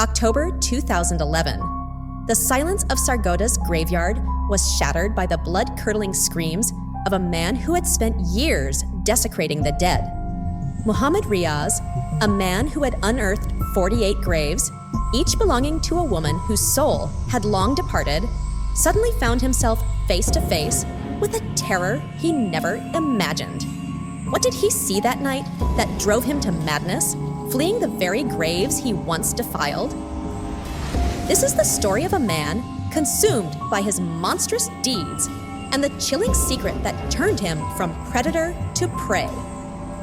October 2011. The silence of Sargodha's graveyard was shattered by the blood-curdling screams of a man who had spent years desecrating the dead. Muhammad Riaz, a man who had unearthed 48 graves, each belonging to a woman whose soul had long departed, suddenly found himself face to face with a terror he never imagined. What did he see that night that drove him to madness, fleeing the very graves he once defiled? This is the story of a man consumed by his monstrous deeds and the chilling secret that turned him from predator to prey.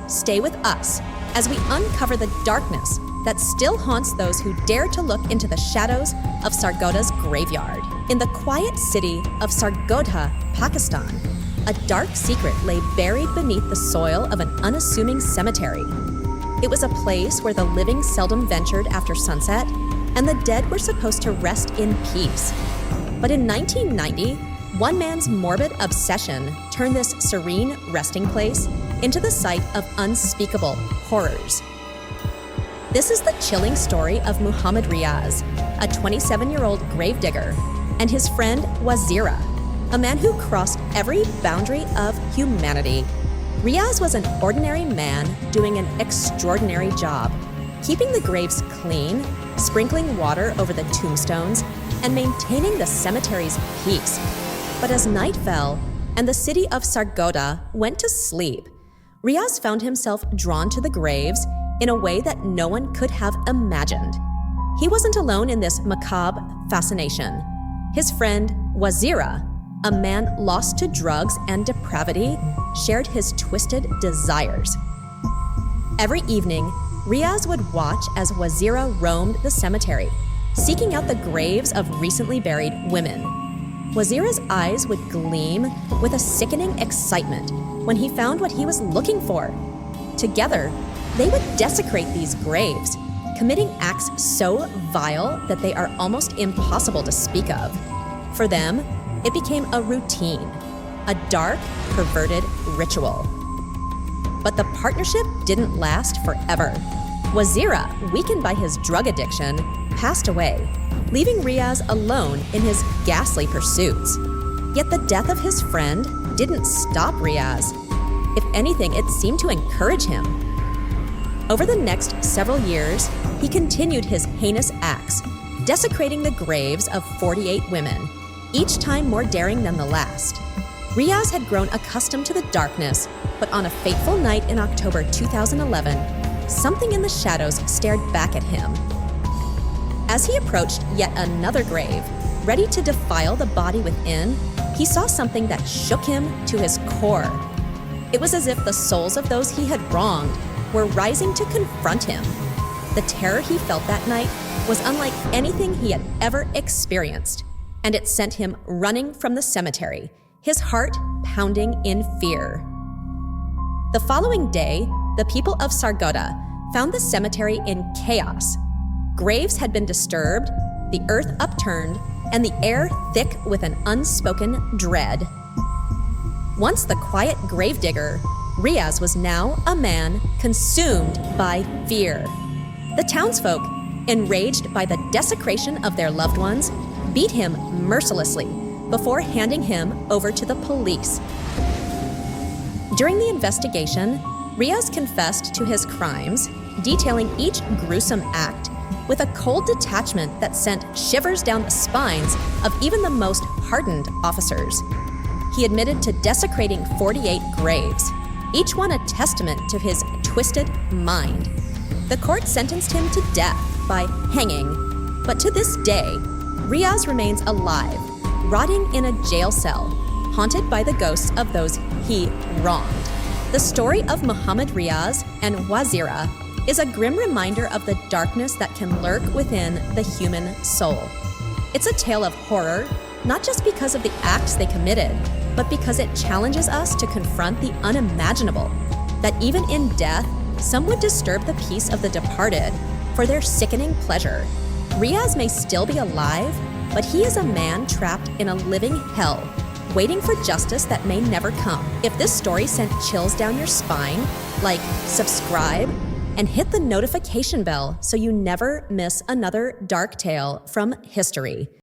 Stay with us as we uncover the darkness that still haunts those who dare to look into the shadows of Sargodha's graveyard. In the quiet city of Sargodha, Pakistan, a dark secret lay buried beneath the soil of an unassuming cemetery. It was a place where the living seldom ventured after sunset, and the dead were supposed to rest in peace. But in 1990, one man's morbid obsession turned this serene resting place into the site of unspeakable horrors. This is the chilling story of Muhammad Riaz, a 27-year-old gravedigger, and his friend Wazira, a man who crossed every boundary of humanity. Riaz was an ordinary man doing an extraordinary job, keeping the graves clean, sprinkling water over the tombstones, and maintaining the cemetery's peace. But as night fell and the city of Sargodha went to sleep, Riaz found himself drawn to the graves in a way that no one could have imagined. He wasn't alone in this macabre fascination. His friend Wazira, a man lost to drugs and depravity, shared his twisted desires. Every evening, Riaz would watch as Wazira roamed the cemetery, seeking out the graves of recently buried women. Wazira's eyes would gleam with a sickening excitement when he found what he was looking for. Together, they would desecrate these graves, committing acts so vile that they are almost impossible to speak of. For them, it became a routine, a dark, perverted ritual. But the partnership didn't last forever. Wazira, weakened by his drug addiction, passed away, leaving Riaz alone in his ghastly pursuits. Yet the death of his friend didn't stop Riaz. If anything, it seemed to encourage him. Over the next several years, he continued his heinous acts, desecrating the graves of 48 women, each time more daring than the last. Riaz had grown accustomed to the darkness, but on a fateful night in October 2011, something in the shadows stared back at him. As he approached yet another grave, ready to defile the body within, he saw something that shook him to his core. It was as if the souls of those he had wronged were rising to confront him. The terror he felt that night was unlike anything he had ever experienced, and it sent him running from the cemetery, his heart pounding in fear. The following day, the people of Sargodha found the cemetery in chaos. Graves had been disturbed, the earth upturned, and the air thick with an unspoken dread. Once the quiet gravedigger, Riaz was now a man consumed by fear. The townsfolk, enraged by the desecration of their loved ones, beat him mercilessly before handing him over to the police. During the investigation, Riaz confessed to his crimes, detailing each gruesome act with a cold detachment that sent shivers down the spines of even the most hardened officers. He admitted to desecrating 48 graves, each one a testament to his twisted mind. The court sentenced him to death by hanging, but to this day, Riaz remains alive, rotting in a jail cell, haunted by the ghosts of those he wronged. The story of Muhammad Riaz and Wazira is a grim reminder of the darkness that can lurk within the human soul. It's a tale of horror, not just because of the acts they committed, but because it challenges us to confront the unimaginable, that even in death, some would disturb the peace of the departed for their sickening pleasure. Riaz may still be alive, but he is a man trapped in a living hell, waiting for justice that may never come. If this story sent chills down your spine, like, subscribe, and hit the notification bell so you never miss another dark tale from history.